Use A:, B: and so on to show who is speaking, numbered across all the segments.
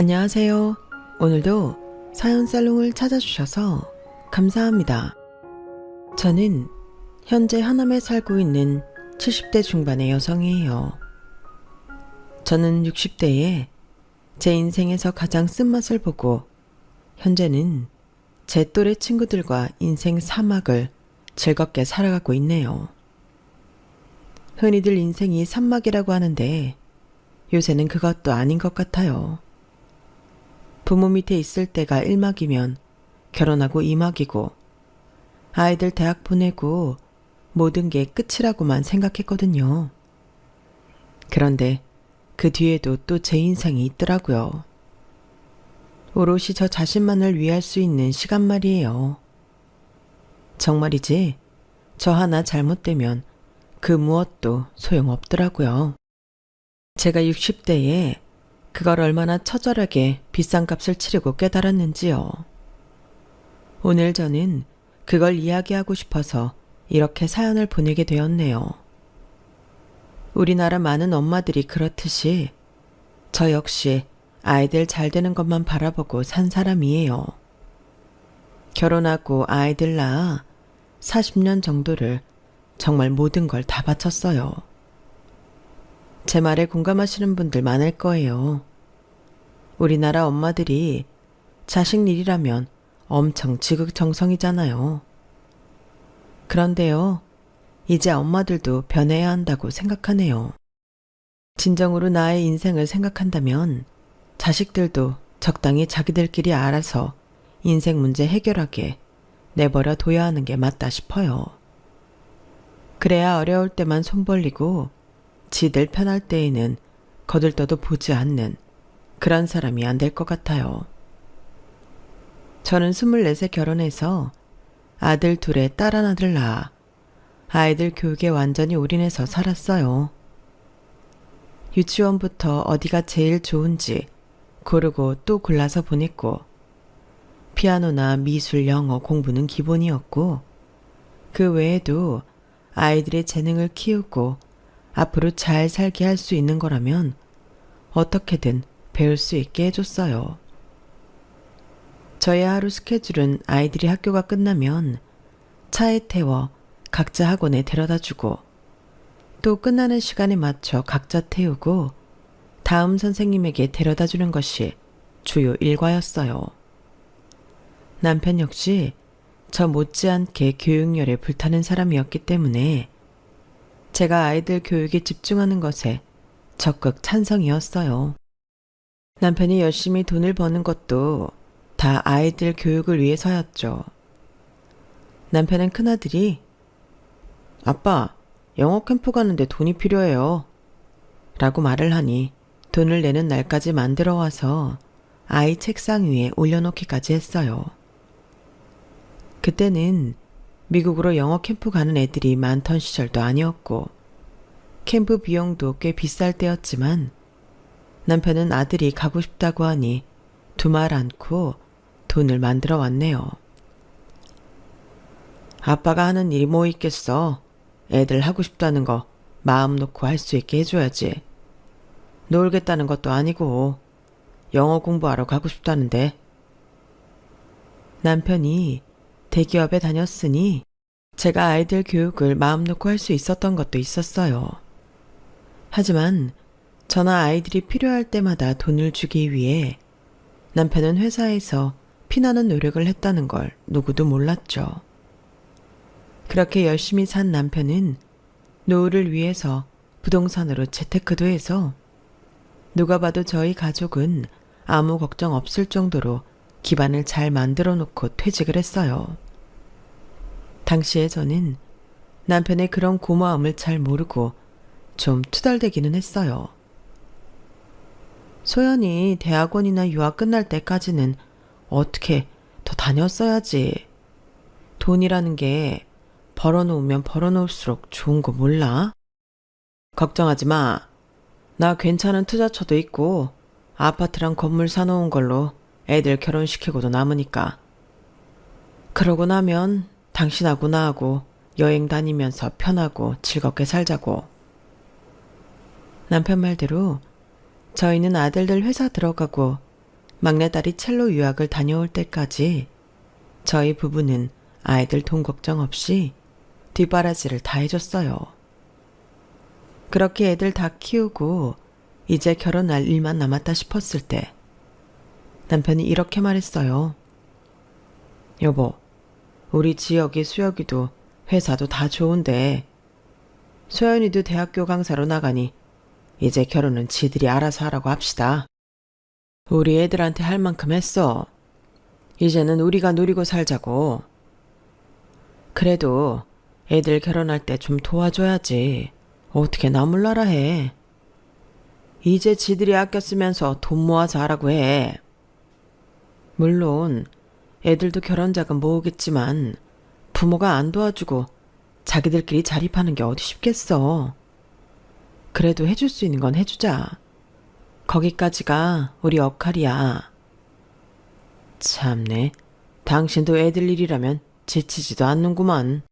A: 안녕하세요. 오늘도 사연 살롱을 찾아주셔서 감사합니다. 저는 현재 하남에 살고 있는 70대 중반의 여성이에요. 저는 60대에 제 인생에서 가장 쓴맛을 보고 현재는 제 또래 친구들과 인생 사막을 즐겁게 살아가고 있네요. 흔히들 인생이 산막이라고 하는데 요새는 그것도 아닌 것 같아요. 부모 밑에 있을 때가 1막이면 결혼하고 2막이고 아이들 대학 보내고 모든 게 끝이라고만 생각했거든요. 그런데 그 뒤에도 또 제 인생이 있더라고요. 오롯이 저 자신만을 위할 수 있는 시간 말이에요. 정말이지 저 하나 잘못되면 그 무엇도 소용없더라고요. 제가 60대에 그걸 얼마나 처절하게 비싼 값을 치르고 깨달았는지요. 오늘 저는 그걸 이야기하고 싶어서 이렇게 사연을 보내게 되었네요. 우리나라 많은 엄마들이 그렇듯이 저 역시 아이들 잘 되는 것만 바라보고 산 사람이에요. 결혼하고 아이들 낳아 40년 정도를 정말 모든 걸 다 바쳤어요. 제 말에 공감하시는 분들 많을 거예요. 우리나라 엄마들이 자식 일이라면 엄청 지극정성이잖아요. 그런데요, 이제 엄마들도 변해야 한다고 생각하네요. 진정으로 나의 인생을 생각한다면 자식들도 적당히 자기들끼리 알아서 인생 문제 해결하게 내버려 둬야 하는 게 맞다 싶어요. 그래야 어려울 때만 손 벌리고 지들 편할 때에는 거들떠도 보지 않는 그런 사람이 안 될 것 같아요. 저는 24세 결혼해서 아들 둘에 딸 하나를 낳아 아이들 교육에 완전히 올인해서 살았어요. 유치원부터 어디가 제일 좋은지 고르고 또 골라서 보냈고 피아노나 미술, 영어 공부는 기본이었고 그 외에도 아이들의 재능을 키우고 앞으로 잘 살게 할 수 있는 거라면 어떻게든 배울 수 있게 해줬어요. 저의 하루 스케줄은 아이들이 학교가 끝나면 차에 태워 각자 학원에 데려다주고 또 끝나는 시간에 맞춰 각자 태우고 다음 선생님에게 데려다주는 것이 주요 일과였어요. 남편 역시 저 못지않게 교육열에 불타는 사람이었기 때문에 제가 아이들 교육에 집중하는 것에 적극 찬성이었어요. 남편이 열심히 돈을 버는 것도 다 아이들 교육을 위해서였죠. 남편은 큰아들이 아빠, 영어 캠프 가는데 돈이 필요해요. 라고 말을 하니 돈을 내는 날까지 만들어 와서 아이 책상 위에 올려놓기까지 했어요. 그때는 미국으로 영어 캠프 가는 애들이 많던 시절도 아니었고 캠프 비용도 꽤 비쌀 때였지만 남편은 아들이 가고 싶다고 하니 두말 않고 돈을 만들어 왔네요. 아빠가 하는 일이 뭐 있겠어. 애들 하고 싶다는 거 마음 놓고 할 수 있게 해줘야지. 놀겠다는 것도 아니고 영어 공부하러 가고 싶다는데. 남편이 대기업에 다녔으니 제가 아이들 교육을 마음 놓고 할 수 있었던 것도 있었어요. 하지만 저나 아이들이 필요할 때마다 돈을 주기 위해 남편은 회사에서 피나는 노력을 했다는 걸 누구도 몰랐죠. 그렇게 열심히 산 남편은 노후를 위해서 부동산으로 재테크도 해서 누가 봐도 저희 가족은 아무 걱정 없을 정도로 기반을 잘 만들어 놓고 퇴직을 했어요. 당시에 저는 남편의 그런 고마움을 잘 모르고 좀 투덜대기는 했어요. 소연이 대학원이나 유학 끝날 때까지는 어떻게 더 다녔어야지. 돈이라는 게 벌어놓으면 벌어놓을수록 좋은 거 몰라? 걱정하지 마. 나 괜찮은 투자처도 있고 아파트랑 건물 사놓은 걸로 애들 결혼시키고도 남으니까. 그러고 나면 당신하고 나하고 여행 다니면서 편하고 즐겁게 살자고. 남편 말대로 저희는 아들들 회사 들어가고 막내딸이 첼로 유학을 다녀올 때까지 저희 부부는 아이들 돈 걱정 없이 뒷바라지를 다 해줬어요. 그렇게 애들 다 키우고 이제 결혼할 일만 남았다 싶었을 때 남편이 이렇게 말했어요. 여보, 우리 지혁이 수혁이도 회사도 다 좋은데 소연이도 대학교 강사로 나가니 이제 결혼은 지들이 알아서 하라고 합시다. 우리 애들한테 할 만큼 했어. 이제는 우리가 누리고 살자고. 그래도 애들 결혼할 때 좀 도와줘야지. 어떻게 나 몰라라 해. 이제 지들이 아껴 쓰면서 돈 모아서 하라고 해. 물론 애들도 결혼 자금 모으겠지만 부모가 안 도와주고 자기들끼리 자립하는 게 어디 쉽겠어. 그래도 해줄 수 있는 건 해주자. 거기까지가 우리 역할이야. 참네. 당신도 애들 일이라면 지치지도 않는구만.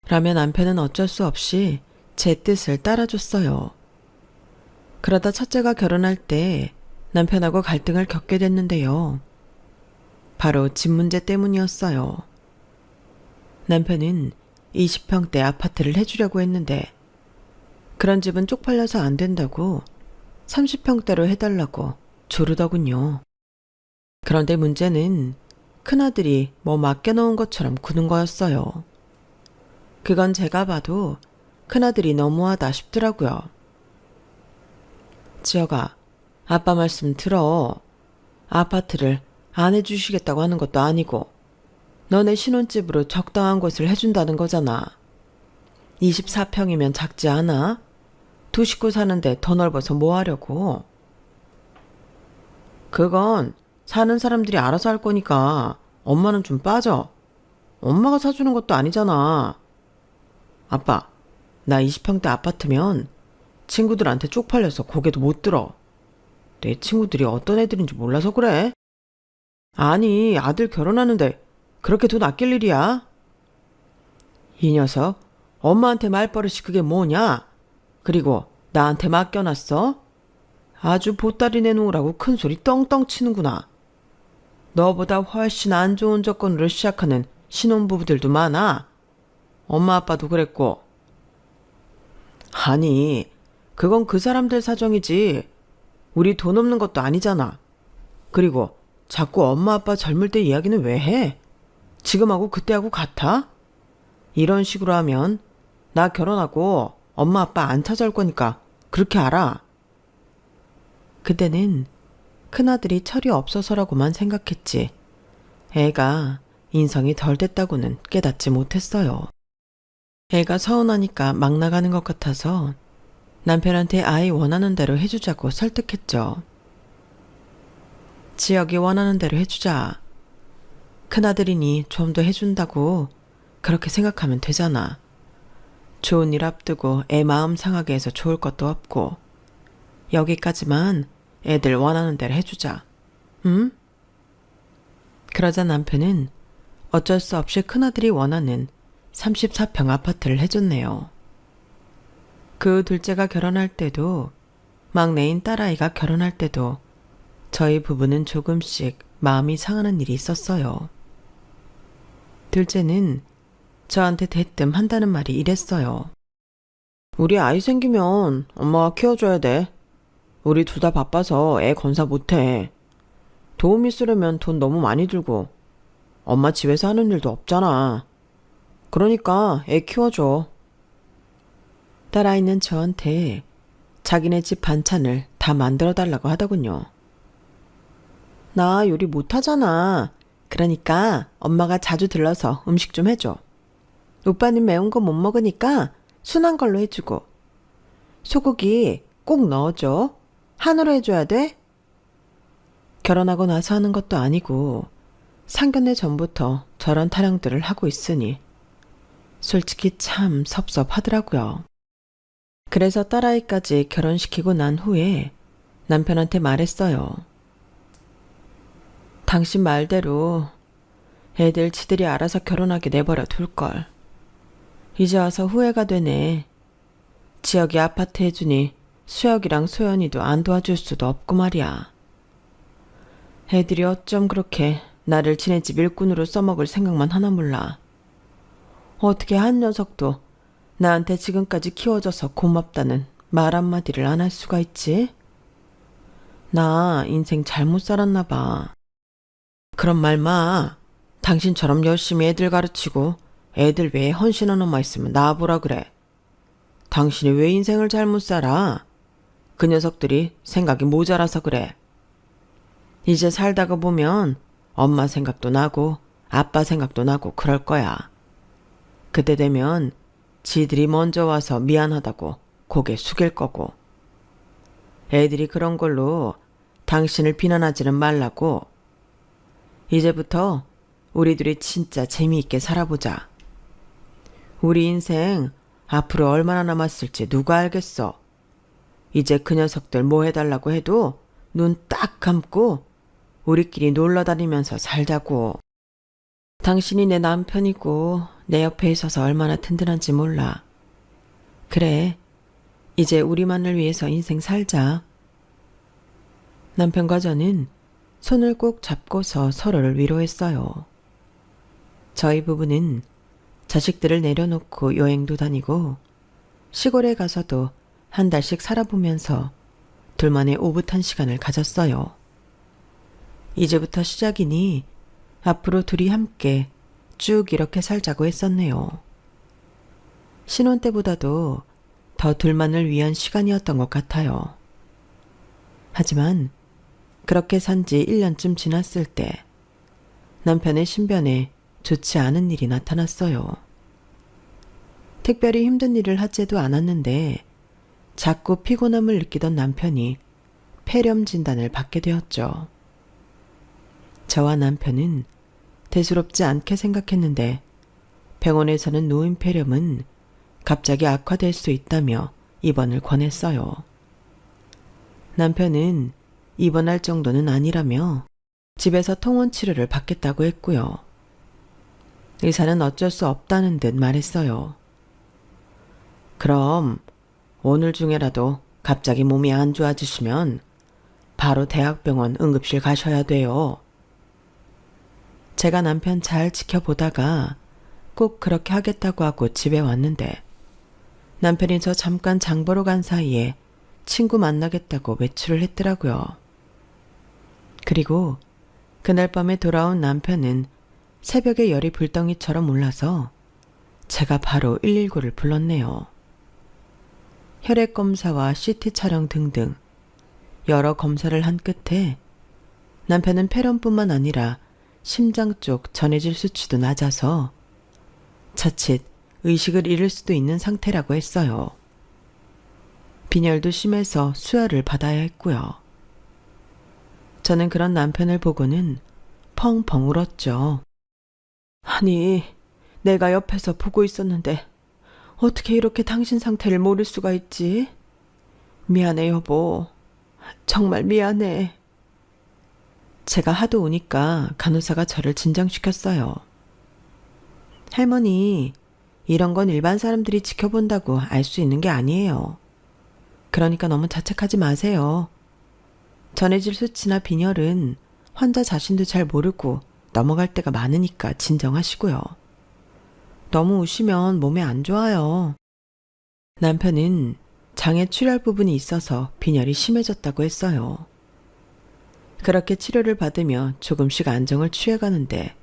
A: 라며 남편은 어쩔 수 없이 제 뜻을 따라줬어요. 그러다 첫째가 결혼할 때 남편하고 갈등을 겪게 됐는데요. 바로 집 문제 때문이었어요. 남편은 20평대 아파트를 해주려고 했는데 그런 집은 쪽팔려서 안 된다고 30평대로 해달라고 조르더군요. 그런데 문제는 큰아들이 뭐 맡겨놓은 것처럼 구는 거였어요. 그건 제가 봐도 큰아들이 너무하다 싶더라고요. 지혁아, 아빠 말씀 들어. 아파트를 안 해주시겠다고 하는 것도 아니고 너네 신혼집으로 적당한 곳을 해준다는 거잖아. 24평이면 작지 않아? 두 식구 사는데 더 넓어서 뭐 하려고? 그건 사는 사람들이 알아서 할 거니까 엄마는 좀 빠져. 엄마가 사주는 것도 아니잖아. 아빠, 나 20평대 아파트면 친구들한테 쪽팔려서 고개도 못 들어. 내 친구들이 어떤 애들인지 몰라서 그래. 아니, 아들 결혼하는데 그렇게 돈 아낄 일이야? 이 녀석, 엄마한테 말버릇이 그게 뭐냐? 그리고 나한테 맡겨놨어? 아주 보따리 내놓으라고 큰소리 떵떵 치는구나. 너보다 훨씬 안 좋은 조건으로 시작하는 신혼부부들도 많아. 엄마 아빠도 그랬고. 아니, 그건 그 사람들 사정이지. 우리 돈 없는 것도 아니잖아. 그리고 자꾸 엄마 아빠 젊을 때 이야기는 왜 해? 지금하고 그때하고 같아? 이런 식으로 하면 나 결혼하고 엄마 아빠 안 찾아올 거니까 그렇게 알아. 그때는 큰아들이 철이 없어서라고만 생각했지. 애가 인성이 덜 됐다고는 깨닫지 못했어요. 애가 서운하니까 막 나가는 것 같아서 남편한테 아이 원하는 대로 해주자고 설득했죠. 지혁이 원하는 대로 해주자. 큰아들이니 좀 더 해준다고 그렇게 생각하면 되잖아. 좋은 일 앞두고 애 마음 상하게 해서 좋을 것도 없고 여기까지만 애들 원하는 대로 해주자. 응? 그러자 남편은 어쩔 수 없이 큰아들이 원하는 34평 아파트를 해줬네요. 그 둘째가 결혼할 때도 막내인 딸아이가 결혼할 때도 저희 부부는 조금씩 마음이 상하는 일이 있었어요. 둘째는 저한테 대뜸 한다는 말이 이랬어요. 우리 아이 생기면 엄마가 키워줘야 돼. 우리 둘 다 바빠서 애 건사 못해. 도우미 쓰려면 돈 너무 많이 들고 엄마 집에서 하는 일도 없잖아. 그러니까 애 키워줘. 딸아이는 저한테 자기네 집 반찬을 다 만들어 달라고 하더군요. 나 요리 못하잖아. 그러니까 엄마가 자주 들러서 음식 좀 해줘. 오빠는 매운 거 못 먹으니까 순한 걸로 해주고. 소고기 꼭 넣어줘. 한우로 해줘야 돼. 결혼하고 나서 하는 것도 아니고 상견례 전부터 저런 타령들을 하고 있으니 솔직히 참 섭섭하더라고요. 그래서 딸아이까지 결혼시키고 난 후에 남편한테 말했어요. 당신 말대로 애들 지들이 알아서 결혼하게 내버려 둘걸. 이제 와서 후회가 되네. 지혁이 아파트 해주니 수혁이랑 소연이도 안 도와줄 수도 없고 말이야. 애들이 어쩜 그렇게 나를 지네 집 일꾼으로 써먹을 생각만 하나 몰라. 어떻게 한 녀석도 나한테 지금까지 키워줘서 고맙다는 말 한마디를 안 할 수가 있지? 나 인생 잘못 살았나 봐. 그런 말 마. 당신처럼 열심히 애들 가르치고 애들 외에 헌신한 엄마 있으면 나보라 그래. 당신이 왜 인생을 잘못 살아? 그 녀석들이 생각이 모자라서 그래. 이제 살다가 보면 엄마 생각도 나고 아빠 생각도 나고 그럴 거야. 그때 되면 지들이 먼저 와서 미안하다고 고개 숙일 거고. 애들이 그런 걸로 당신을 비난하지는 말라고. 이제부터 우리들이 진짜 재미있게 살아보자. 우리 인생 앞으로 얼마나 남았을지 누가 알겠어. 이제 그 녀석들 뭐 해달라고 해도 눈 딱 감고 우리끼리 놀러 다니면서 살자고. 당신이 내 남편이고 내 옆에 있어서 얼마나 든든한지 몰라. 그래, 이제 우리만을 위해서 인생 살자. 남편과 저는 손을 꼭 잡고서 서로를 위로했어요. 저희 부부는 자식들을 내려놓고 여행도 다니고 시골에 가서도 한 달씩 살아보면서 둘만의 오붓한 시간을 가졌어요. 이제부터 시작이니 앞으로 둘이 함께 쭉 이렇게 살자고 했었네요. 신혼 때보다도 더 둘만을 위한 시간이었던 것 같아요. 하지만 그렇게 산 지 1년쯤 지났을 때 남편의 신변에 좋지 않은 일이 나타났어요. 특별히 힘든 일을 하지도 않았는데 자꾸 피곤함을 느끼던 남편이 폐렴 진단을 받게 되었죠. 저와 남편은 대수롭지 않게 생각했는데 병원에서는 노인 폐렴은 갑자기 악화될 수 있다며 입원을 권했어요. 남편은 입원할 정도는 아니라며 집에서 통원 치료를 받겠다고 했고요. 의사는 어쩔 수 없다는 듯 말했어요. 그럼 오늘 중에라도 갑자기 몸이 안 좋아지시면 바로 대학병원 응급실 가셔야 돼요. 제가 남편 잘 지켜보다가 꼭 그렇게 하겠다고 하고 집에 왔는데 남편이 저 잠깐 장 보러 간 사이에 친구 만나겠다고 외출을 했더라고요. 그리고 그날 밤에 돌아온 남편은 새벽에 열이 불덩이처럼 올라서 제가 바로 119를 불렀네요. 혈액 검사와 CT 촬영 등등 여러 검사를 한 끝에 남편은 폐렴뿐만 아니라 심장 쪽 전해질 수치도 낮아서 자칫 의식을 잃을 수도 있는 상태라고 했어요. 빈혈도 심해서 수혈을 받아야 했고요. 저는 그런 남편을 보고는 펑펑 울었죠. 아니, 내가 옆에서 보고 있었는데 어떻게 이렇게 당신 상태를 모를 수가 있지? 미안해, 여보. 정말 미안해. 제가 하도 우니까 간호사가 저를 진정시켰어요. 할머니, 이런 건 일반 사람들이 지켜본다고 알 수 있는 게 아니에요. 그러니까 너무 자책하지 마세요. 전해질 수치나 빈혈은 환자 자신도 잘 모르고 넘어갈 때가 많으니까 진정하시고요. 너무 우시면 몸에 안 좋아요. 남편은 장에 출혈 부분이 있어서 빈혈이 심해졌다고 했어요. 그렇게 치료를 받으며 조금씩 안정을 취해가는데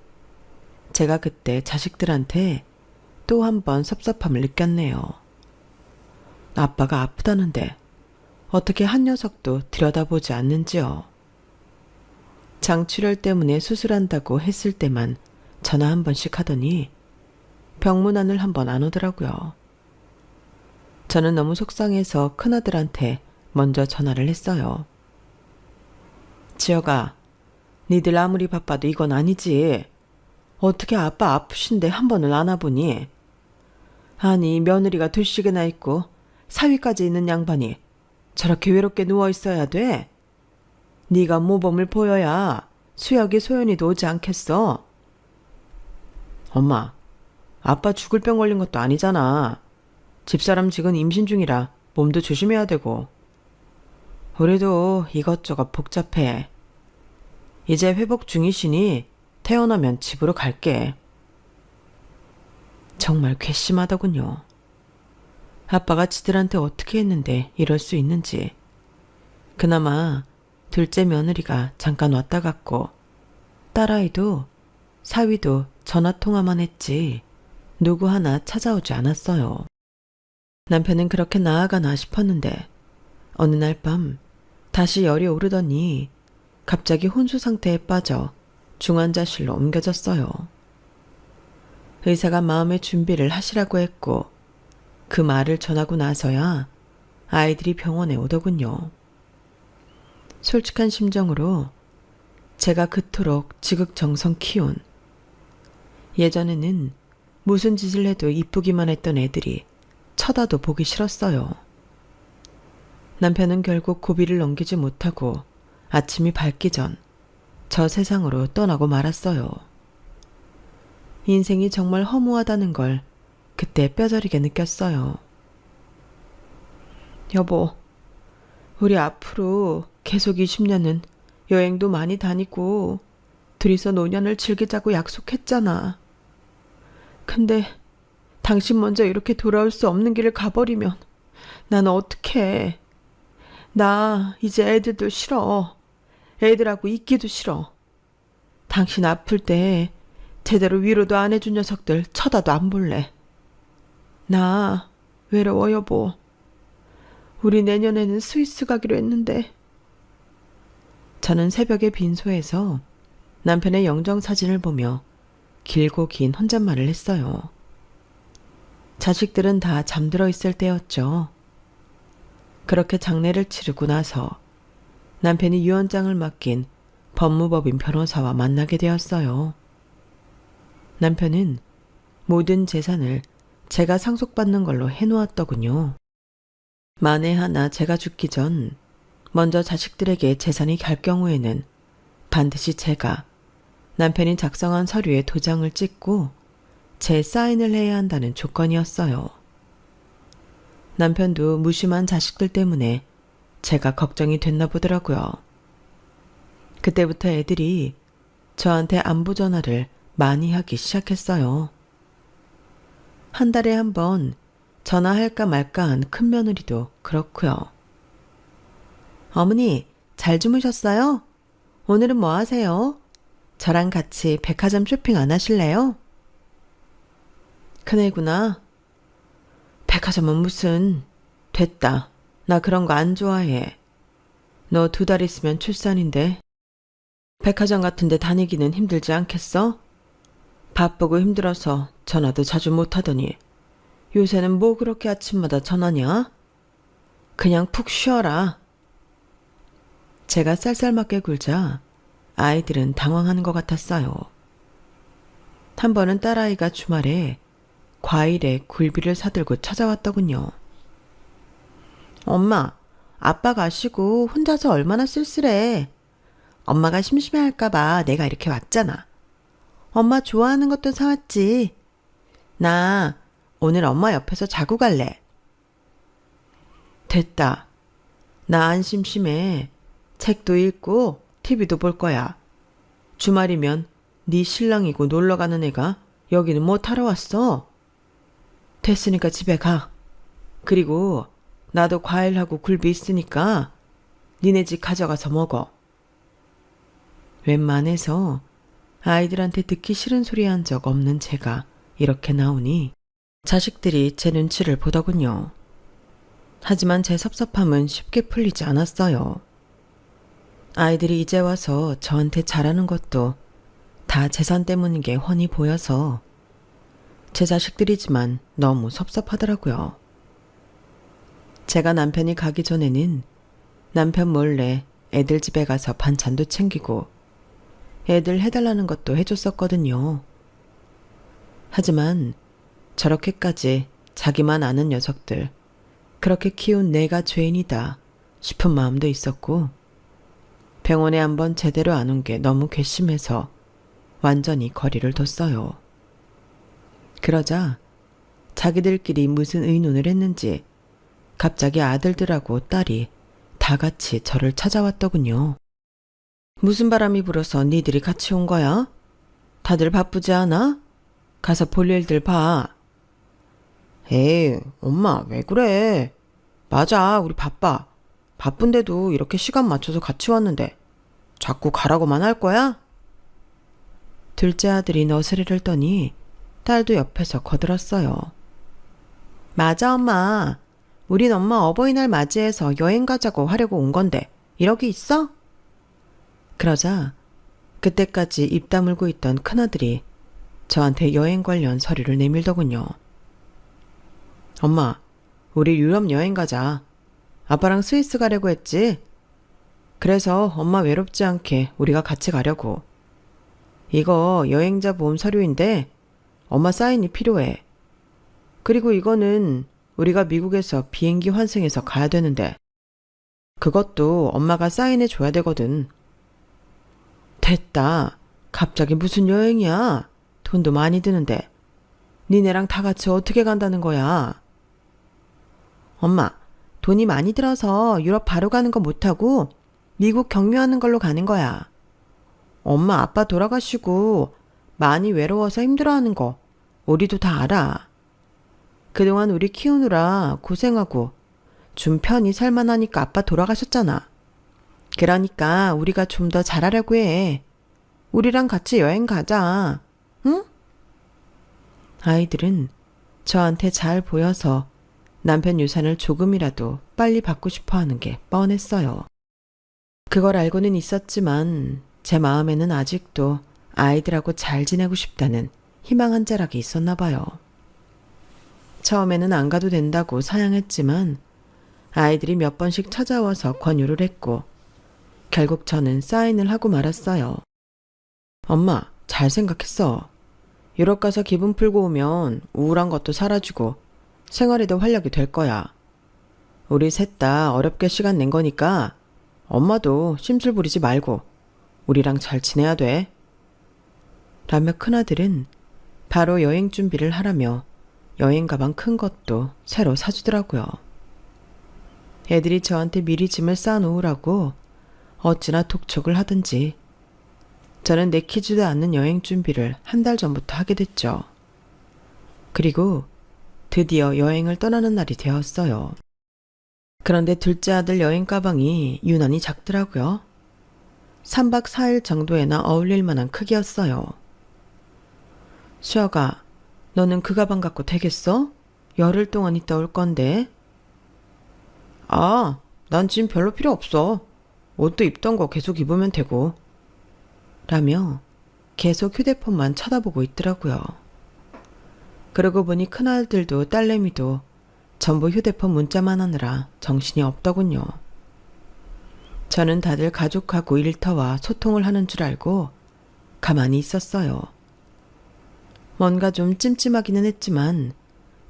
A: 제가 그때 자식들한테 또 한 번 섭섭함을 느꼈네요. 아빠가 아프다는데 어떻게 한 녀석도 들여다보지 않는지요. 장출혈 때문에 수술한다고 했을 때만 전화 한 번씩 하더니 병문안을 한 번 안 오더라고요. 저는 너무 속상해서 큰아들한테 먼저 전화를 했어요. 지혁아, 니들 아무리 바빠도 이건 아니지. 어떻게 아빠 아프신데 한 번을 안 와보니? 아니, 며느리가 둘씩이나 있고 사위까지 있는 양반이 저렇게 외롭게 누워있어야 돼? 네가 모범을 보여야 수혁이 소연이도 오지 않겠어? 엄마, 아빠 죽을 병 걸린 것도 아니잖아. 집사람 지금 임신 중이라 몸도 조심해야 되고. 우리도 이것저것 복잡해. 이제 회복 중이시니 태어나면 집으로 갈게. 정말 괘씸하더군요. 아빠가 지들한테 어떻게 했는데 이럴 수 있는지. 그나마 둘째 며느리가 잠깐 왔다 갔고 딸아이도 사위도 전화통화만 했지 누구 하나 찾아오지 않았어요. 남편은 그렇게 나아가나 싶었는데 어느 날 밤 다시 열이 오르더니 갑자기 혼수 상태에 빠져 중환자실로 옮겨졌어요. 의사가 마음의 준비를 하시라고 했고 그 말을 전하고 나서야 아이들이 병원에 오더군요. 솔직한 심정으로 제가 그토록 지극정성 키운 예전에는 무슨 짓을 해도 이쁘기만 했던 애들이 쳐다도 보기 싫었어요. 남편은 결국 고비를 넘기지 못하고 아침이 밝기 전 저 세상으로 떠나고 말았어요. 인생이 정말 허무하다는 걸 그때 뼈저리게 느꼈어요. 여보, 우리 앞으로 계속 20년은 여행도 많이 다니고 둘이서 노년을 즐기자고 약속했잖아. 근데 당신 먼저 이렇게 돌아올 수 없는 길을 가버리면 난 어떡해. 나 이제 애들도 싫어. 애들하고 있기도 싫어. 당신 아플 때 제대로 위로도 안 해준 녀석들 쳐다도 안 볼래. 나 외로워 여보. 우리 내년에는 스위스 가기로 했는데. 저는 새벽에 빈소에서 남편의 영정사진을 보며 길고 긴 혼잣말을 했어요. 자식들은 다 잠들어 있을 때였죠. 그렇게 장례를 치르고 나서 남편이 유언장을 맡긴 법무법인 변호사와 만나게 되었어요. 남편은 모든 재산을 제가 상속받는 걸로 해놓았더군요. 만에 하나 제가 죽기 전 먼저 자식들에게 재산이 갈 경우에는 반드시 제가 남편이 작성한 서류에 도장을 찍고 제 사인을 해야 한다는 조건이었어요. 남편도 무심한 자식들 때문에 제가 걱정이 됐나 보더라고요. 그때부터 애들이 저한테 안부 전화를 많이 하기 시작했어요. 한 달에 한 번 전화할까 말까한 큰며느리도 그렇고요. 어머니, 잘 주무셨어요? 오늘은 뭐 하세요? 저랑 같이 백화점 쇼핑 안 하실래요? 큰애구나. 백화점은 무슨. 됐다. 나 그런 거 안 좋아해. 너 2달 있으면 출산인데. 백화점 같은 데 다니기는 힘들지 않겠어? 바쁘고 힘들어서 전화도 자주 못하더니 요새는 뭐 그렇게 아침마다 전화냐? 그냥 푹 쉬어라. 제가 쌀쌀맞게 굴자 아이들은 당황하는 것 같았어요. 한 번은 딸아이가 주말에 과일에 굴비를 사들고 찾아왔더군요. 엄마, 아빠 가시고 혼자서 얼마나 쓸쓸해. 엄마가 심심해할까봐 내가 이렇게 왔잖아. 엄마 좋아하는 것도 사왔지. 나 오늘 엄마 옆에서 자고 갈래. 됐다. 나 안 심심해. 책도 읽고 TV도 볼 거야. 주말이면 네 신랑이고 놀러가는 애가 여기는 뭐 타러 왔어? 됐으니까 집에 가. 그리고 나도 과일하고 굴비 있으니까 니네 집 가져가서 먹어. 웬만해서 아이들한테 듣기 싫은 소리 한 적 없는 제가 이렇게 나오니 자식들이 제 눈치를 보더군요. 하지만 제 섭섭함은 쉽게 풀리지 않았어요. 아이들이 이제 와서 저한테 잘하는 것도 다 재산 때문인 게 훤히 보여서 제 자식들이지만 너무 섭섭하더라고요. 제가 남편이 가기 전에는 남편 몰래 애들 집에 가서 반찬도 챙기고 애들 해달라는 것도 해줬었거든요. 하지만 저렇게까지 자기만 아는 녀석들, 그렇게 키운 내가 죄인이다 싶은 마음도 있었고 병원에 한번 제대로 안 온 게 너무 괘씸해서 완전히 거리를 뒀어요. 그러자 자기들끼리 무슨 의논을 했는지 갑자기 아들들하고 딸이 다 같이 저를 찾아왔더군요. 무슨 바람이 불어서 니들이 같이 온 거야? 다들 바쁘지 않아? 가서 볼 일들 봐. 에이, 엄마, 왜 그래? 맞아, 우리 바빠. 바쁜데도 이렇게 시간 맞춰서 같이 왔는데 자꾸 가라고만 할 거야? 둘째 아들이 너스레를 떠니 딸도 옆에서 거들었어요. 맞아, 엄마. 우린 엄마 어버이날 맞이해서 여행 가자고 하려고 온 건데 이러기 있어? 그러자 그때까지 입 다물고 있던 큰아들이 저한테 여행 관련 서류를 내밀더군요. 엄마, 우리 유럽 여행 가자. 아빠랑 스위스 가려고 했지? 그래서 엄마 외롭지 않게 우리가 같이 가려고. 이거 여행자 보험 서류인데 엄마 사인이 필요해. 그리고 이거는 우리가 미국에서 비행기 환승해서 가야 되는데 그것도 엄마가 사인해 줘야 되거든. 됐다. 갑자기 무슨 여행이야? 돈도 많이 드는데. 니네랑 다 같이 어떻게 간다는 거야? 엄마, 돈이 많이 들어서 유럽 바로 가는 거 못하고 미국 경유하는 걸로 가는 거야. 엄마 아빠 돌아가시고 많이 외로워서 힘들어하는 거 우리도 다 알아. 그동안 우리 키우느라 고생하고 좀 편히 살만하니까 아빠 돌아가셨잖아. 그러니까 우리가 좀 더 잘하려고 해. 우리랑 같이 여행 가자. 응? 아이들은 저한테 잘 보여서 남편 유산을 조금이라도 빨리 받고 싶어 하는 게 뻔했어요. 그걸 알고는 있었지만 제 마음에는 아직도 아이들하고 잘 지내고 싶다는 희망 한 자락이 있었나 봐요. 처음에는 안 가도 된다고 사양했지만 아이들이 몇 번씩 찾아와서 권유를 했고 결국 저는 사인을 하고 말았어요. 엄마, 잘 생각했어. 유럽 가서 기분 풀고 오면 우울한 것도 사라지고 생활에도 활력이 될 거야. 우리 셋 다 어렵게 시간 낸 거니까 엄마도 심술 부리지 말고 우리랑 잘 지내야 돼. 라며 큰아들은 바로 여행 준비를 하라며 여행 가방 큰 것도 새로 사주더라고요. 애들이 저한테 미리 짐을 쌓아놓으라고 어찌나 독촉을 하든지 저는 내키지도 않는 여행 준비를 한 달 전부터 하게 됐죠. 그리고 드디어 여행을 떠나는 날이 되었어요. 그런데 둘째 아들 여행 가방이 유난히 작더라고요. 3박 4일 정도에나 어울릴 만한 크기였어요. 수혁아, 너는 그 가방 갖고 되겠어? 열흘 동안 있다 올 건데. 아, 난 지금 별로 필요 없어. 옷도 입던 거 계속 입으면 되고. 라며 계속 휴대폰만 쳐다보고 있더라고요. 그러고 보니 큰아들도 딸내미도 전부 휴대폰 문자만 하느라 정신이 없더군요. 저는 다들 가족하고 일터와 소통을 하는 줄 알고 가만히 있었어요. 뭔가 좀 찜찜하기는 했지만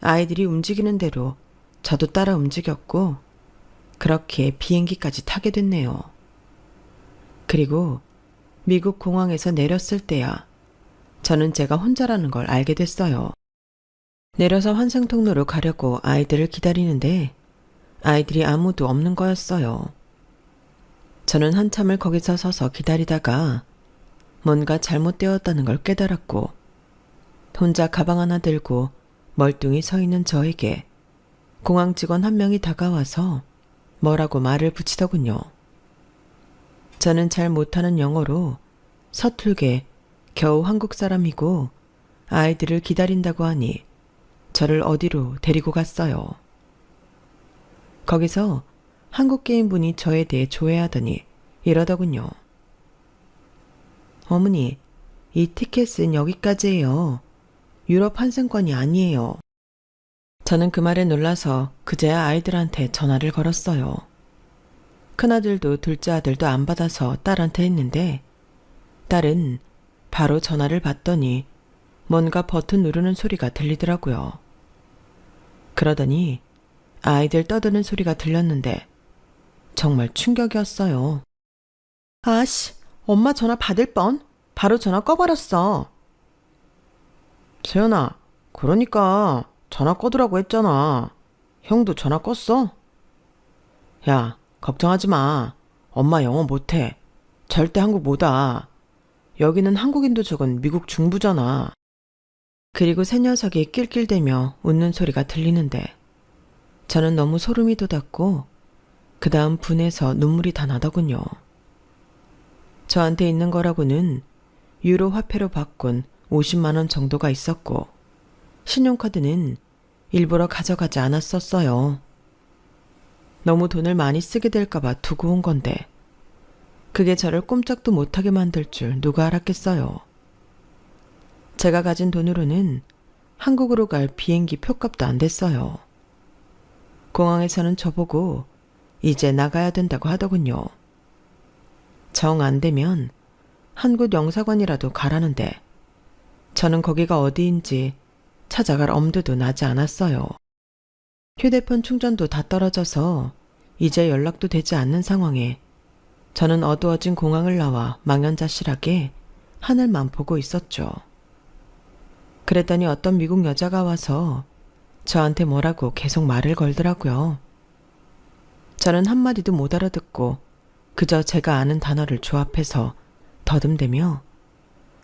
A: 아이들이 움직이는 대로 저도 따라 움직였고 그렇게 비행기까지 타게 됐네요. 그리고 미국 공항에서 내렸을 때야 저는 제가 혼자라는 걸 알게 됐어요. 내려서 환승통로로 가려고 아이들을 기다리는데 아이들이 아무도 없는 거였어요. 저는 한참을 거기서 서서 기다리다가 뭔가 잘못되었다는 걸 깨달았고 혼자 가방 하나 들고 멀뚱히 서 있는 저에게 공항 직원 한 명이 다가와서 뭐라고 말을 붙이더군요. 저는 잘 못하는 영어로 서툴게 겨우 한국 사람이고 아이들을 기다린다고 하니 저를 어디로 데리고 갔어요. 거기서 한국 게임분이 저에 대해 조회하더니 이러더군요. 어머니, 이 티켓은 여기까지예요. 유럽 환승권이 아니에요. 저는 그 말에 놀라서 그제야 아이들한테 전화를 걸었어요. 큰아들도 둘째 아들도 안 받아서 딸한테 했는데 딸은 바로 전화를 받더니 뭔가 버튼 누르는 소리가 들리더라고요. 그러더니 아이들 떠드는 소리가 들렸는데 정말 충격이었어요. 아씨, 엄마 전화 받을 뻔. 바로 전화 꺼버렸어. 세연아, 그러니까 전화 꺼두라고 했잖아. 형도 전화 껐어? 야, 걱정하지 마. 엄마 영어 못해. 절대 한국 못 와. 여기는 한국인도 적은 미국 중부잖아. 그리고 새 녀석이 낄낄대며 웃는 소리가 들리는데 저는 너무 소름이 돋았고 그 다음 분해서 눈물이 다 나더군요. 저한테 있는 거라고는 유로 화폐로 바꾼 50만 원 정도가 있었고 신용카드는 일부러 가져가지 않았었어요. 너무 돈을 많이 쓰게 될까봐 두고 온 건데 그게 저를 꼼짝도 못하게 만들 줄 누가 알았겠어요. 제가 가진 돈으로는 한국으로 갈 비행기 표값도 안 됐어요. 공항에서는 저보고 이제 나가야 된다고 하더군요. 정 안 되면 한국 영사관이라도 가라는데 저는 거기가 어디인지 찾아갈 엄두도 나지 않았어요. 휴대폰 충전도 다 떨어져서 이제 연락도 되지 않는 상황에 저는 어두워진 공항을 나와 망연자실하게 하늘만 보고 있었죠. 그랬더니 어떤 미국 여자가 와서 저한테 뭐라고 계속 말을 걸더라고요. 저는 한마디도 못 알아듣고 그저 제가 아는 단어를 조합해서 더듬대며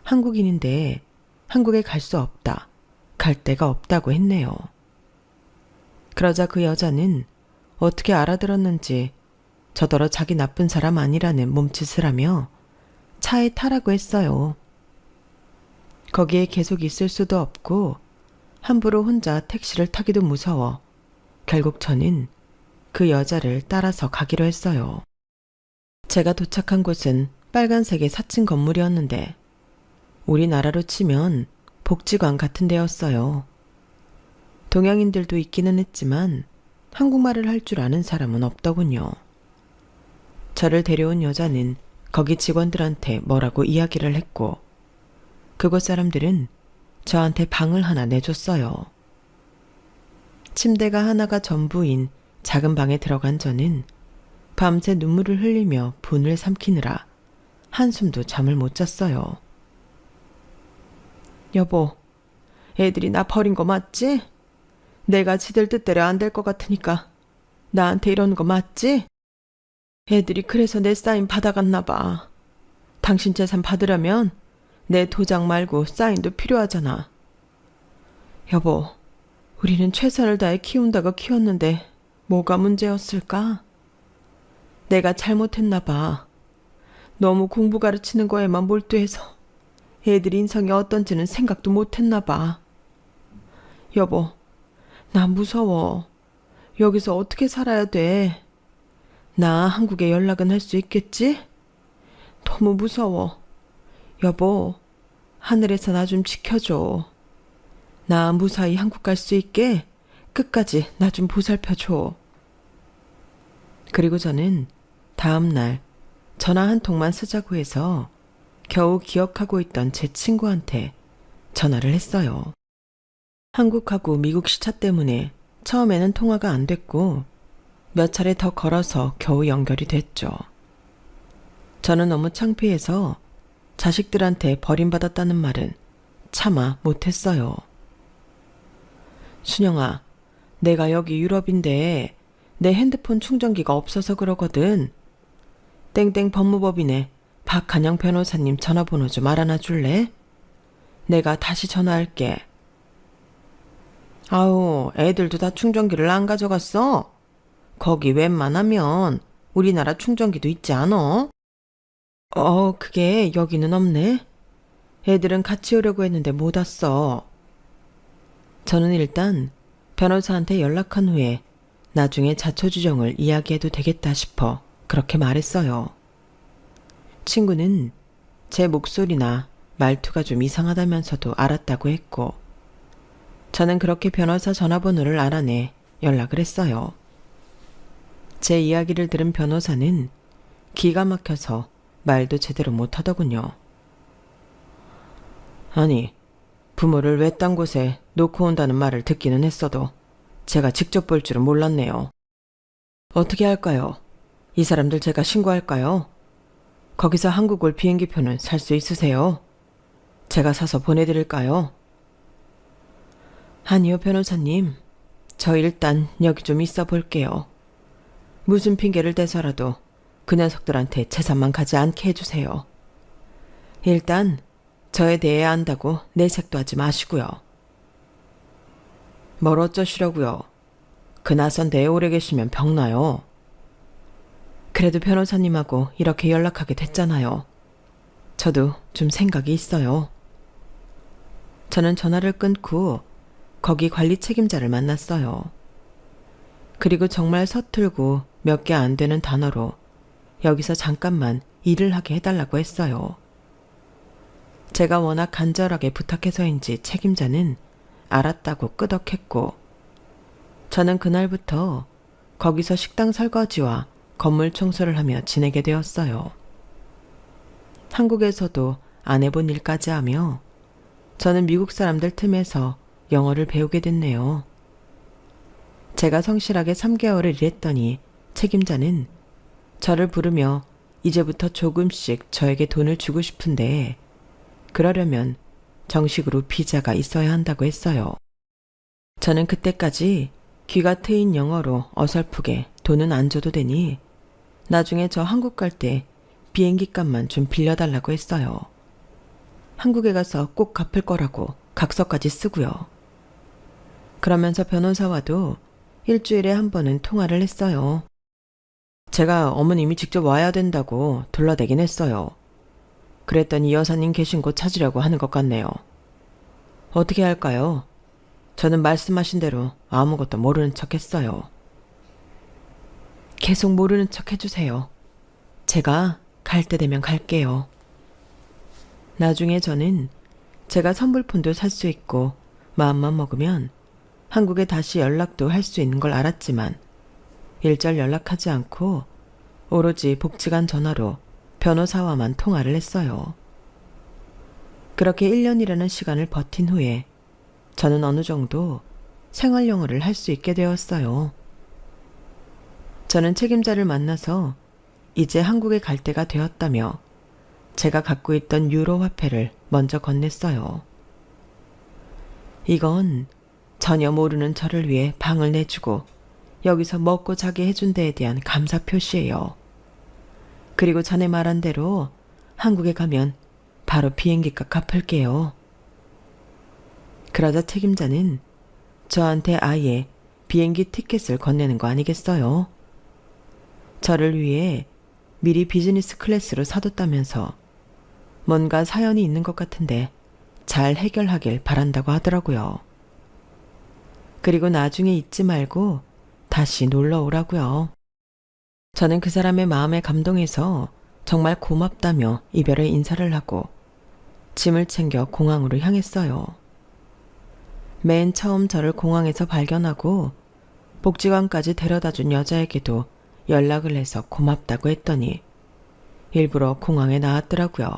A: 한국인인데 한국에 갈 수 없다, 갈 데가 없다고 했네요. 그러자 그 여자는 어떻게 알아들었는지 저더러 자기 나쁜 사람 아니라는 몸짓을 하며 차에 타라고 했어요. 거기에 계속 있을 수도 없고 함부로 혼자 택시를 타기도 무서워 결국 저는 그 여자를 따라서 가기로 했어요. 제가 도착한 곳은 빨간색의 사층 건물이었는데 우리나라로 치면 복지관 같은 데였어요. 동양인들도 있기는 했지만 한국말을 할 줄 아는 사람은 없더군요. 저를 데려온 여자는 거기 직원들한테 뭐라고 이야기를 했고 그곳 사람들은 저한테 방을 하나 내줬어요. 침대가 하나가 전부인 작은 방에 들어간 저는 밤새 눈물을 흘리며 분을 삼키느라 한숨도 잠을 못 잤어요. 여보, 애들이 나 버린 거 맞지? 내가 지들 뜻대로 안 될 것 같으니까 나한테 이러는 거 맞지? 애들이 그래서 내 사인 받아갔나 봐. 당신 재산 받으려면 내 도장 말고 사인도 필요하잖아. 여보, 우리는 최선을 다해 키운다고 키웠는데 뭐가 문제였을까? 내가 잘못했나 봐. 너무 공부 가르치는 거에만 몰두해서 애들 인성이 어떤지는 생각도 못했나 봐. 여보, 나 무서워. 여기서 어떻게 살아야 돼? 나 한국에 연락은 할 수 있겠지? 너무 무서워. 여보, 하늘에서 나 좀 지켜줘. 나 무사히 한국 갈 수 있게 끝까지 나 좀 보살펴줘. 그리고 저는 다음 날 전화 한 통만 쓰자고 해서 겨우 기억하고 있던 제 친구한테 전화를 했어요. 한국하고 미국 시차 때문에 처음에는 통화가 안 됐고 몇 차례 더 걸어서 겨우 연결이 됐죠. 저는 너무 창피해서 자식들한테 버림받았다는 말은 차마 못했어요. 순영아, 내가 여기 유럽인데 내 핸드폰 충전기가 없어서 그러거든. 땡땡 법무법인에 박한영 변호사님 전화번호 좀 알아놔 줄래? 내가 다시 전화할게. 아우, 애들도 다 충전기를 안 가져갔어? 거기 웬만하면 우리나라 충전기도 있지 않어? 그게 여기는 없네. 애들은 같이 오려고 했는데 못 왔어. 저는 일단 변호사한테 연락한 후에 나중에 자초지종을 이야기해도 되겠다 싶어 그렇게 말했어요. 친구는 제 목소리나 말투가 좀 이상하다면서도 알았다고 했고 저는 그렇게 변호사 전화번호를 알아내 연락을 했어요. 제 이야기를 들은 변호사는 기가 막혀서 말도 제대로 못하더군요. 아니, 부모를 외딴 곳에 놓고 온다는 말을 듣기는 했어도 제가 직접 볼 줄은 몰랐네요. 어떻게 할까요? 이 사람들 제가 신고할까요? 거기서 한국 올 비행기표는 살 수 있으세요? 제가 사서 보내드릴까요? 아니요, 변호사님. 저 일단 여기 좀 있어 볼게요. 무슨 핑계를 대서라도 그 녀석들한테 재산만 가지 않게 해주세요. 일단 저에 대해 안다고 내색도 하지 마시고요. 뭘 어쩌시려고요? 그 낯선 데에 오래 계시면 병나요. 그래도 변호사님하고 이렇게 연락하게 됐잖아요. 저도 좀 생각이 있어요. 저는 전화를 끊고 거기 관리 책임자를 만났어요. 그리고 정말 서툴고 몇 개 안 되는 단어로 여기서 잠깐만 일을 하게 해달라고 했어요. 제가 워낙 간절하게 부탁해서인지 책임자는 알았다고 끄덕했고, 저는 그날부터 거기서 식당 설거지와 건물 청소를 하며 지내게 되었어요. 한국에서도 안 해본 일까지 하며 저는 미국 사람들 틈에서 영어를 배우게 됐네요. 제가 성실하게 3개월을 일했더니 책임자는 저를 부르며 이제부터 조금씩 저에게 돈을 주고 싶은데 그러려면 정식으로 비자가 있어야 한다고 했어요. 저는 그때까지 귀가 트인 영어로 어설프게 돈은 안 줘도 되니 나중에 저 한국 갈 때 비행기 값만 좀 빌려달라고 했어요. 한국에 가서 꼭 갚을 거라고 각서까지 쓰고요. 그러면서 변호사와도 일주일에 한 번은 통화를 했어요. 제가 어머님이 직접 와야 된다고 둘러대긴 했어요. 그랬더니 여사님 계신 곳 찾으려고 하는 것 같네요. 어떻게 할까요? 저는 말씀하신 대로 아무것도 모르는 척 했어요. 계속 모르는 척 해주세요. 제가 갈 때 되면 갈게요. 나중에 저는 제가 선불폰도 살 수 있고 마음만 먹으면 한국에 다시 연락도 할 수 있는 걸 알았지만 일절 연락하지 않고 오로지 복지관 전화로 변호사와만 통화를 했어요. 그렇게 1년이라는 시간을 버틴 후에 저는 어느 정도 생활 영어를 할 수 있게 되었어요. 저는 책임자를 만나서 이제 한국에 갈 때가 되었다며 제가 갖고 있던 유로 화폐를 먼저 건넸어요. 이건 전혀 모르는 저를 위해 방을 내주고 여기서 먹고 자게 해준 데에 대한 감사 표시예요. 그리고 전에 말한 대로 한국에 가면 바로 비행기값 갚을게요. 그러자 책임자는 저한테 아예 비행기 티켓을 건네는 거 아니겠어요? 저를 위해 미리 비즈니스 클래스로 사뒀다면서 뭔가 사연이 있는 것 같은데 잘 해결하길 바란다고 하더라고요. 그리고 나중에 잊지 말고 다시 놀러 오라고요. 저는 그 사람의 마음에 감동해서 정말 고맙다며 이별의 인사를 하고 짐을 챙겨 공항으로 향했어요. 맨 처음 저를 공항에서 발견하고 복지관까지 데려다준 여자에게도 연락을 해서 고맙다고 했더니 일부러 공항에 나왔더라고요.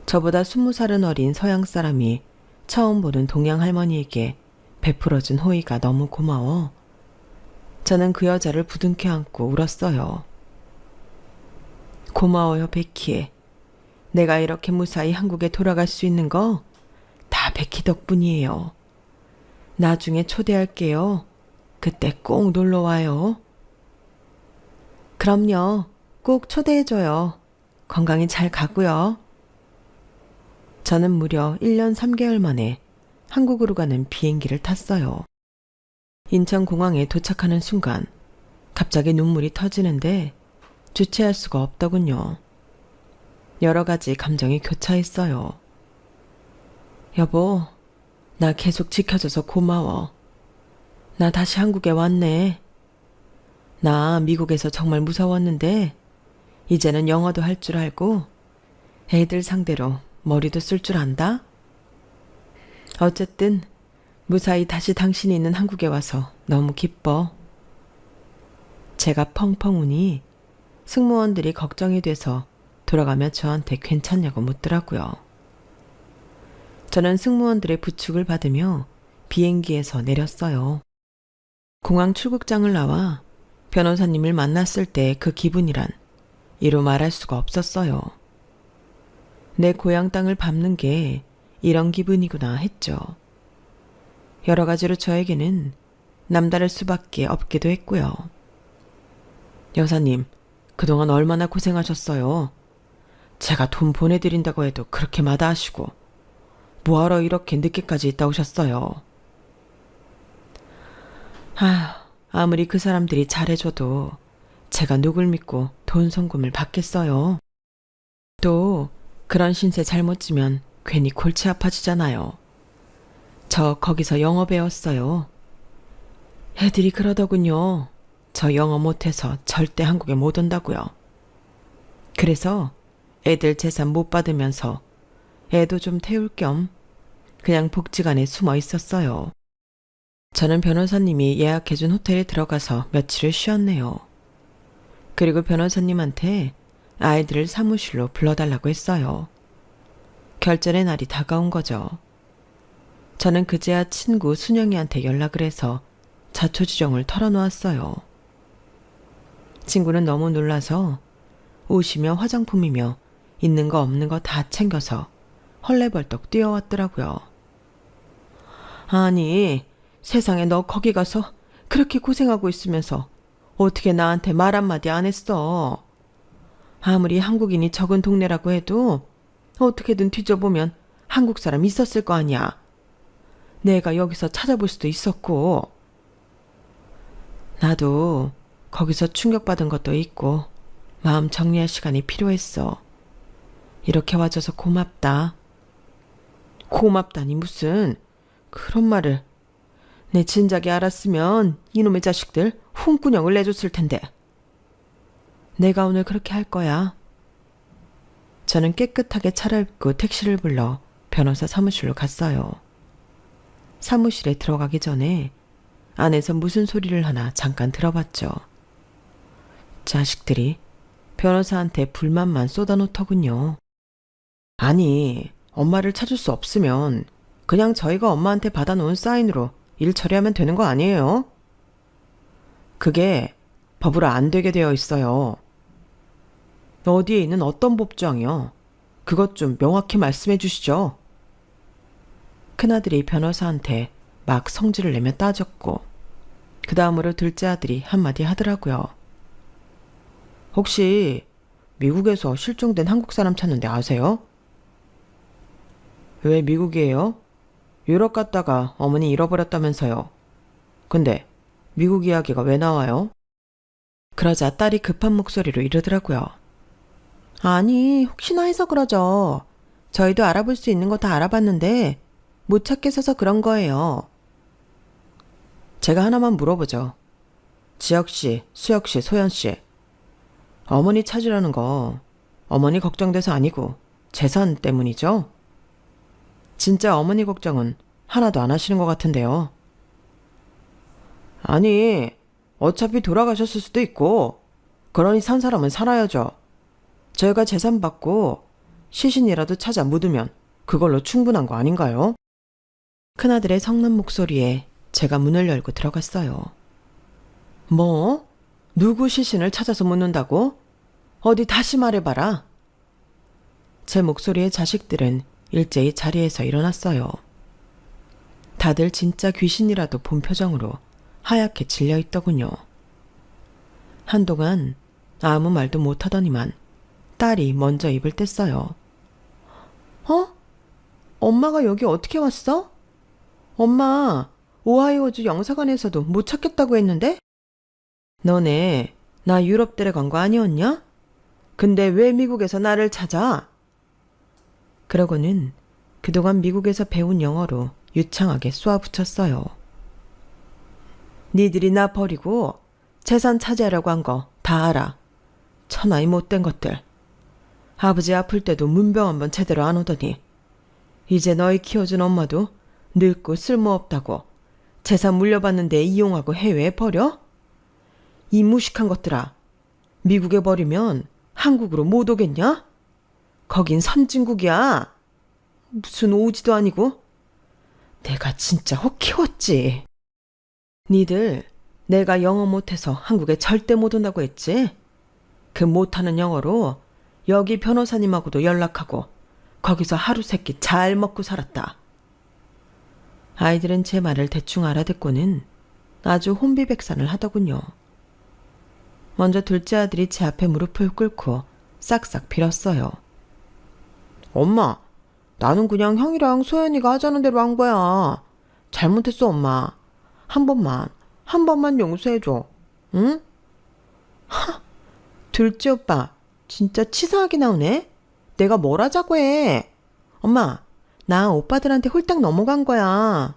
A: 저보다 20살은 어린 서양 사람이 처음 보는 동양 할머니에게 베풀어준 호의가 너무 고마워. 저는 그 여자를 부둥켜 안고 울었어요. 고마워요, 베키. 내가 이렇게 무사히 한국에 돌아갈 수 있는 거 다 베키 덕분이에요. 나중에 초대할게요. 그때 꼭 놀러 와요. 그럼요. 꼭 초대해줘요. 건강히 잘 가고요. 저는 무려 1년 3개월 만에 한국으로 가는 비행기를 탔어요. 인천공항에 도착하는 순간 갑자기 눈물이 터지는데 주체할 수가 없더군요. 여러 가지 감정이 교차했어요. 여보, 나 계속 지켜줘서 고마워. 나 다시 한국에 왔네. 나 미국에서 정말 무서웠는데 이제는 영어도 할 줄 알고 애들 상대로 머리도 쓸 줄 안다. 어쨌든 무사히 다시 당신이 있는 한국에 와서 너무 기뻐. 제가 펑펑 우니 승무원들이 걱정이 돼서 돌아가며 저한테 괜찮냐고 묻더라고요. 저는 승무원들의 부축을 받으며 비행기에서 내렸어요. 공항 출국장을 나와 변호사님을 만났을 때 그 기분이란 이루 말할 수가 없었어요. 내 고향 땅을 밟는 게 이런 기분이구나 했죠. 여러 가지로 저에게는 남다를 수밖에 없기도 했고요. 여사님, 그동안 얼마나 고생하셨어요. 제가 돈 보내드린다고 해도 그렇게 마다하시고 뭐하러 이렇게 늦게까지 있다 오셨어요. 아무리 그 사람들이 잘해줘도 제가 누굴 믿고 돈 송금을 받겠어요. 또 그런 신세 잘못 지면 괜히 골치 아파지잖아요. 저 거기서 영어 배웠어요. 애들이 그러더군요. 저 영어 못해서 절대 한국에 못 온다고요. 그래서 애들 재산 못 받으면서 애도 좀 태울 겸 그냥 복지관에 숨어 있었어요. 저는 변호사님이 예약해준 호텔에 들어가서 며칠을 쉬었네요. 그리고 변호사님한테 아이들을 사무실로 불러달라고 했어요. 결전의 날이 다가온 거죠. 저는 그제야 친구 순영이한테 연락을 해서 자초지종을 털어놓았어요. 친구는 너무 놀라서 옷이며 화장품이며 있는 거 없는 거 다 챙겨서 헐레벌떡 뛰어왔더라고요. 아니, 세상에 너 거기 가서 그렇게 고생하고 있으면서 어떻게 나한테 말 한마디 안 했어? 아무리 한국인이 적은 동네라고 해도 어떻게든 뒤져보면 한국 사람 있었을 거 아니야. 내가 여기서 찾아볼 수도 있었고. 나도 거기서 충격받은 것도 있고 마음 정리할 시간이 필요했어. 이렇게 와줘서 고맙다. 고맙다니 무슨 그런 말을. 내 진작에 알았으면 이놈의 자식들 홍군형을 내줬을 텐데. 내가 오늘 그렇게 할 거야. 저는 깨끗하게 차려입고 택시를 불러 변호사 사무실로 갔어요. 사무실에 들어가기 전에 안에서 무슨 소리를 하나 잠깐 들어봤죠. 자식들이 변호사한테 불만만 쏟아놓더군요. 아니, 엄마를 찾을 수 없으면 그냥 저희가 엄마한테 받아놓은 사인으로 일 처리하면 되는 거 아니에요? 그게 법으로 안 되게 되어 있어요. 어디에 있는 어떤 법조항이요? 그것 좀 명확히 말씀해 주시죠. 큰아들이 변호사한테 막 성질을 내며 따졌고 그 다음으로 둘째 아들이 한마디 하더라고요. 혹시 미국에서 실종된 한국 사람 찾는데 아세요? 왜 미국이에요? 유럽 갔다가 어머니 잃어버렸다면서요. 근데 미국 이야기가 왜 나와요? 그러자 딸이 급한 목소리로 이러더라고요. 아니, 혹시나 해서 그러죠. 저희도 알아볼 수 있는 거 다 알아봤는데 못 찾겠어서 그런 거예요. 제가 하나만 물어보죠. 지혁씨, 수혁씨, 소연씨. 어머니 찾으라는 거 어머니 걱정돼서 아니고 재산 때문이죠? 진짜 어머니 걱정은 하나도 안 하시는 것 같은데요. 아니, 어차피 돌아가셨을 수도 있고 그러니 산 사람은 살아야죠. 저희가 재산 받고 시신이라도 찾아 묻으면 그걸로 충분한 거 아닌가요? 큰아들의 성난 목소리에 제가 문을 열고 들어갔어요. 뭐? 누구 시신을 찾아서 묻는다고? 어디 다시 말해봐라. 제 목소리에 자식들은 일제히 자리에서 일어났어요. 다들 진짜 귀신이라도 본 표정으로 하얗게 질려있더군요. 한동안 아무 말도 못하더니만 딸이 먼저 입을 뗐어요. 어? 엄마가 여기 어떻게 왔어? 엄마, 오하이오주 영사관에서도 못 찾겠다고 했는데? 너네 나 유럽 데려간 거 아니었냐? 근데 왜 미국에서 나를 찾아? 그러고는 그동안 미국에서 배운 영어로 유창하게 쏘아붙였어요. 니들이 나 버리고 재산 차지하려고 한 거 다 알아. 천하이 못된 것들. 아버지 아플 때도 문병 한번 제대로 안 오더니 이제 너희 키워준 엄마도 늙고 쓸모없다고 재산 물려받는데 이용하고 해외에 버려? 이 무식한 것들아. 미국에 버리면 한국으로 못 오겠냐? 거긴 선진국이야. 무슨 오지도 아니고. 내가 진짜 혹 키웠지. 니들 내가 영어 못해서 한국에 절대 못 온다고 했지? 그 못하는 영어로 여기 변호사님하고도 연락하고 거기서 하루 세끼 잘 먹고 살았다. 아이들은 제 말을 대충 알아듣고는 아주 혼비백산을 하더군요. 먼저 둘째 아들이 제 앞에 무릎을 꿇고 싹싹 빌었어요. 엄마, 나는 그냥 형이랑 소연이가 하자는 대로 한 거야. 잘못했어, 엄마. 한 번만 용서해줘. 응? 둘째 오빠, 진짜 치사하게 나오네? 내가 뭘 하자고 해? 엄마, 나 오빠들한테 홀딱 넘어간 거야.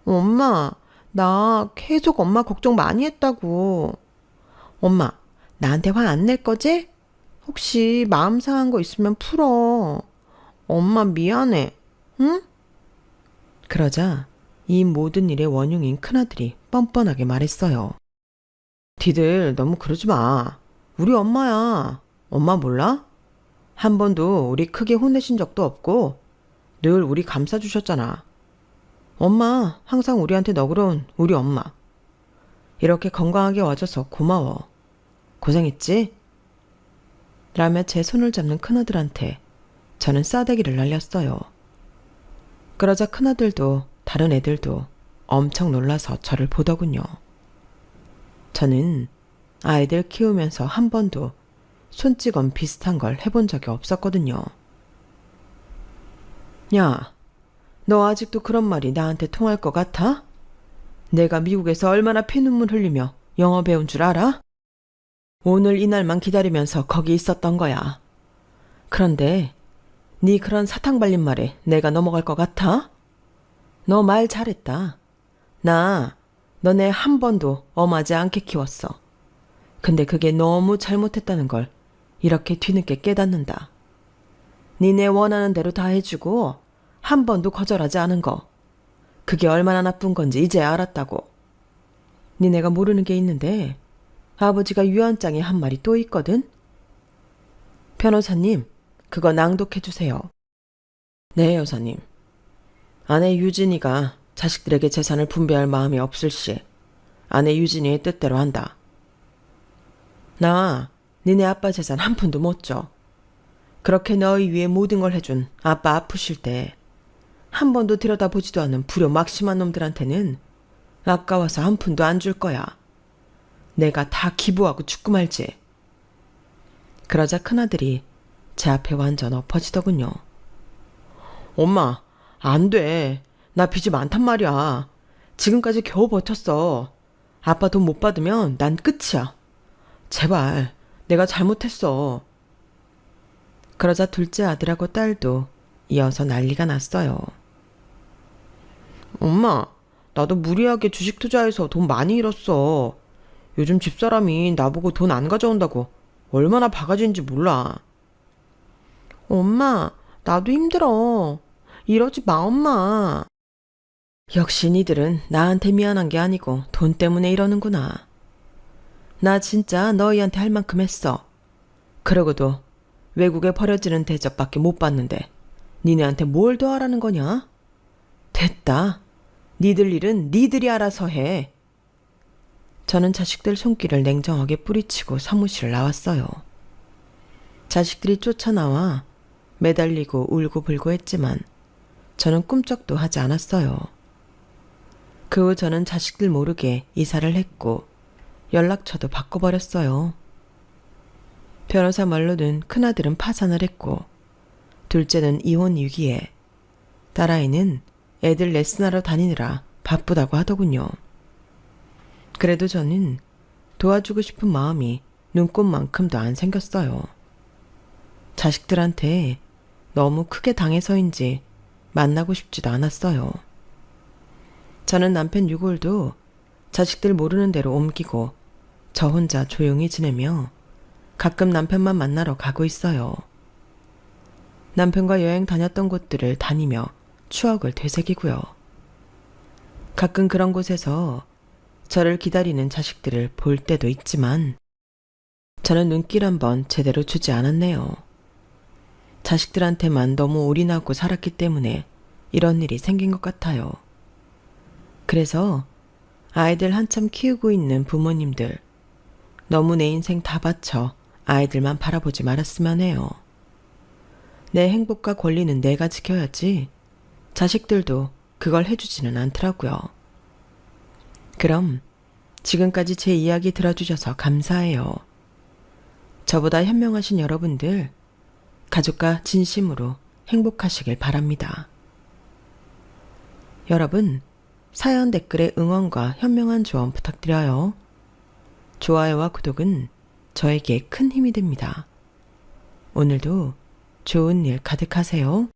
A: 엄마, 나 계속 엄마 걱정 많이 했다고. 엄마, 나한테 화 안 낼 거지? 혹시 마음 상한 거 있으면 풀어. 엄마 미안해. 응? 그러자 이 모든 일의 원흉인 큰아들이 뻔뻔하게 말했어요. 니들 너무 그러지 마. 우리 엄마야. 엄마 몰라? 한 번도 우리 크게 혼내신 적도 없고 늘 우리 감싸주셨잖아. 엄마 항상 우리한테 너그러운 우리 엄마. 이렇게 건강하게 와줘서 고마워. 고생했지? 라며 제 손을 잡는 큰아들한테 저는 싸대기를 날렸어요. 그러자 큰아들도 다른 애들도 엄청 놀라서 저를 보더군요. 저는 아이들 키우면서 한 번도 손찌검 비슷한 걸 해본 적이 없었거든요. 야, 너 아직도 그런 말이 나한테 통할 것 같아? 내가 미국에서 얼마나 피눈물 흘리며 영어 배운 줄 알아? 오늘 이날만 기다리면서 거기 있었던 거야. 그런데 네 그런 사탕 발린 말에 내가 넘어갈 것 같아? 너 말 잘했다. 나 너네 한 번도 엄하지 않게 키웠어. 근데 그게 너무 잘못했다는 걸 이렇게 뒤늦게 깨닫는다. 니네 원하는 대로 다 해주고 한 번도 거절하지 않은 거. 그게 얼마나 나쁜 건지 이제 알았다고. 니네가 모르는 게 있는데 아버지가 유언장에 한 말이 또 있거든. 변호사님, 그거 낭독해 주세요. 네, 여사님. 아내 유진이가 자식들에게 재산을 분배할 마음이 없을 시 아내 유진이의 뜻대로 한다. 나 니네 아빠 재산 한 푼도 못 줘. 그렇게 너희 위해 모든 걸 해준 아빠 아프실 때 한 번도 들여다보지도 않은 불효 막심한 놈들한테는 아까워서 한 푼도 안 줄 거야. 내가 다 기부하고 죽고 말지. 그러자 큰아들이 제 앞에 완전 엎어지더군요. 엄마, 안 돼. 나 빚이 많단 말이야. 지금까지 겨우 버텼어. 아빠 돈 못 받으면 난 끝이야. 제발, 내가 잘못했어. 그러자 둘째 아들하고 딸도 이어서 난리가 났어요. 엄마, 나도 무리하게 주식 투자해서 돈 많이 잃었어. 요즘 집사람이 나보고 돈 안 가져온다고 얼마나 바가지인지 몰라. 엄마, 나도 힘들어. 이러지 마, 엄마. 역시 니들은 나한테 미안한 게 아니고 돈 때문에 이러는구나. 나 진짜 너희한테 할 만큼 했어. 그러고도 외국에 버려지는 대접밖에 못 받는데 니네한테 뭘 더 하라는 거냐? 됐다. 니들 일은 니들이 알아서 해. 저는 자식들 손길을 냉정하게 뿌리치고 사무실을 나왔어요. 자식들이 쫓아나와 매달리고 울고불고 했지만 저는 꿈쩍도 하지 않았어요. 그 후 저는 자식들 모르게 이사를 했고 연락처도 바꿔버렸어요. 변호사 말로는 큰아들은 파산을 했고 둘째는 이혼 위기에 딸아이는 애들 레슨하러 다니느라 바쁘다고 하더군요. 그래도 저는 도와주고 싶은 마음이 눈꽃만큼도 안 생겼어요. 자식들한테 너무 크게 당해서인지 만나고 싶지도 않았어요. 저는 남편 유골도 자식들 모르는 대로 옮기고 저 혼자 조용히 지내며 가끔 남편만 만나러 가고 있어요. 남편과 여행 다녔던 곳들을 다니며 추억을 되새기고요. 가끔 그런 곳에서 저를 기다리는 자식들을 볼 때도 있지만 저는 눈길 한번 제대로 주지 않았네요. 자식들한테만 너무 올인하고 살았기 때문에 이런 일이 생긴 것 같아요. 그래서 아이들 한참 키우고 있는 부모님들, 너무 내 인생 다 바쳐 아이들만 바라보지 말았으면 해요. 내 행복과 권리는 내가 지켜야지 자식들도 그걸 해주지는 않더라고요. 그럼 지금까지 제 이야기 들어주셔서 감사해요. 저보다 현명하신 여러분들, 가족과 진심으로 행복하시길 바랍니다. 여러분, 사연 댓글에 응원과 현명한 조언 부탁드려요. 좋아요와 구독은 저에게 큰 힘이 됩니다. 오늘도 좋은 일 가득하세요.